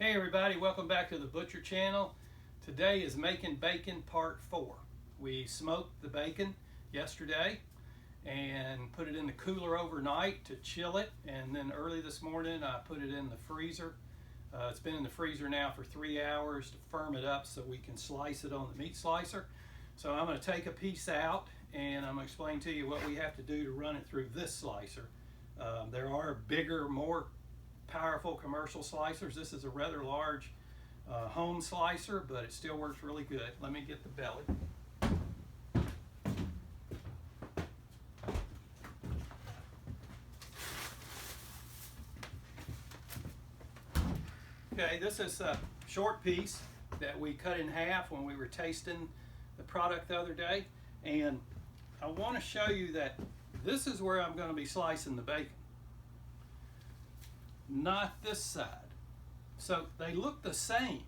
Hey everybody, welcome back to the Butcher Channel. Today is Making Bacon Part 4. We smoked the bacon yesterday and put it in the cooler overnight to chill it, and then early this morning I put it in the freezer. It's been in the freezer now for 3 hours to firm it up so we can slice it on the meat slicer. So I'm going to take a piece out and I'm going to explain to you what we have to do to run it through this slicer. There are bigger, more powerful commercial slicers. This is a rather large home slicer, but it still works really good. Let me get the belly. Okay, this is a short piece that we cut in half when we were tasting the product the other day, and I want to show you that this is where I'm going to be slicing the bacon, not this side. So they look the same,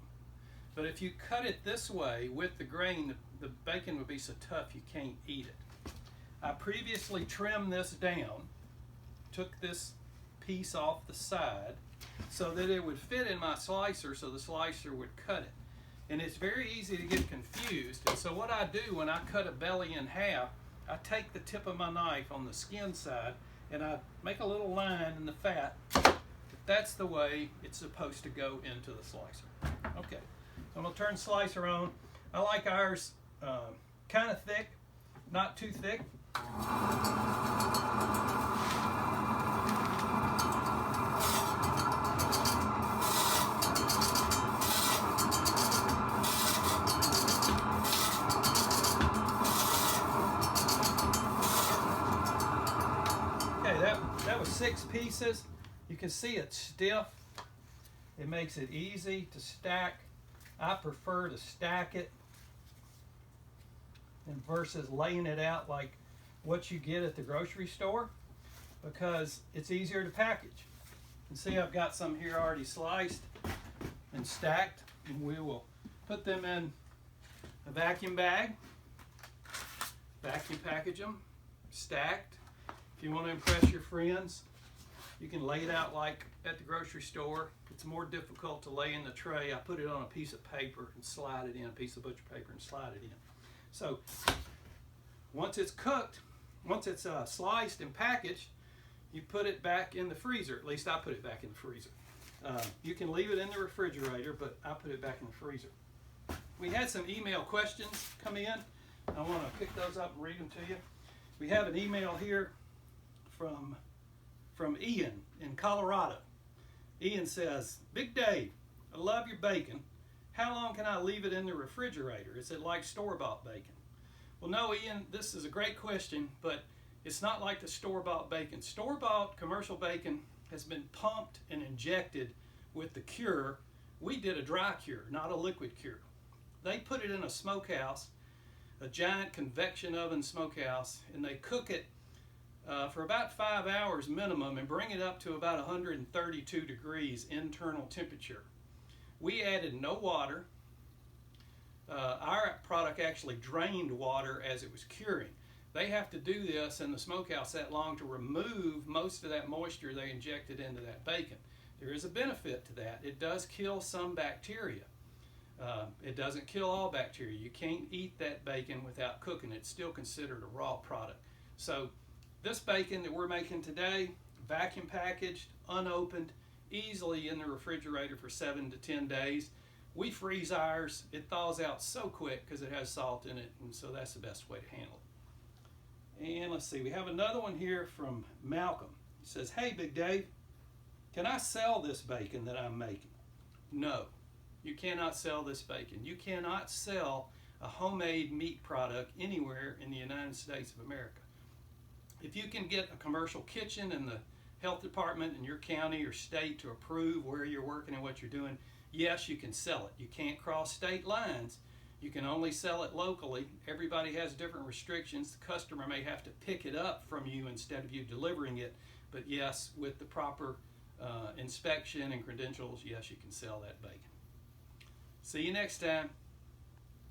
but if you cut it this way with the grain, the bacon would be so tough you can't eat it. I previously trimmed this down, took this piece off the side so that it would fit in my slicer, so the slicer would cut it. And it's very easy to get confused, and so what I do when I cut a belly in half, I take the tip of my knife on the skin side and I make a little line in the fat. That's the way it's supposed to go into the slicer. Okay, so I'm going to turn the slicer on. I like ours kind of thick, not too thick. Okay, that was 6 pieces. You can see it's stiff. It makes it easy to stack. I prefer to stack it versus laying it out like what you get at the grocery store, because it's easier to package. You can see I've got some here already sliced and stacked, and we will put them in a vacuum bag, vacuum package them, stacked. If you want to impress your friends, you can lay it out like at the grocery store. It's more difficult to lay in the tray. I put it on a piece of paper and slide it in, a piece of butcher paper and slide it in. So once it's cooked, once it's sliced and packaged, you put it back in the freezer. At least I put it back in the freezer. You can leave it in the refrigerator, but I put it back in the freezer. We had some email questions come in. I want to pick those up and read them to you. We have an email here from Ian in Colorado. Ian says, "Big Dave, I love your bacon. How long can I leave it in the refrigerator? Is it like store-bought bacon?" Well, no, Ian, this is a great question, but it's not like the store-bought bacon. Store-bought commercial bacon has been pumped and injected with the cure. We did a dry cure, not a liquid cure. They put it in a smokehouse, a giant convection oven smokehouse, and they cook it for about 5 hours minimum and bring it up to about 132 degrees internal temperature. We added no water. Our product actually drained water as it was curing. They have to do this in the smokehouse that long to remove most of that moisture they injected into that bacon. There is a benefit to that. It does kill some bacteria. It doesn't kill all bacteria. You can't eat that bacon without cooking it. It's still considered a raw product. So this bacon that we're making today, vacuum packaged, unopened, easily in the refrigerator for 7 to 10 days. We freeze ours. It thaws out so quick because it has salt in it, and so that's the best way to handle it. And let's see, we have another one here from Malcolm. He says, "Hey, Big Dave, can I sell this bacon that I'm making?" No, you cannot sell this bacon. You cannot sell a homemade meat product anywhere in the United States of America. If you can get a commercial kitchen in the health department in your county or state to approve where you're working and what you're doing, yes, you can sell it. You can't cross state lines. You can only sell it locally. Everybody has different restrictions. The customer may have to pick it up from you instead of you delivering it. But yes, with the proper inspection and credentials, yes, you can sell that bacon. See you next time.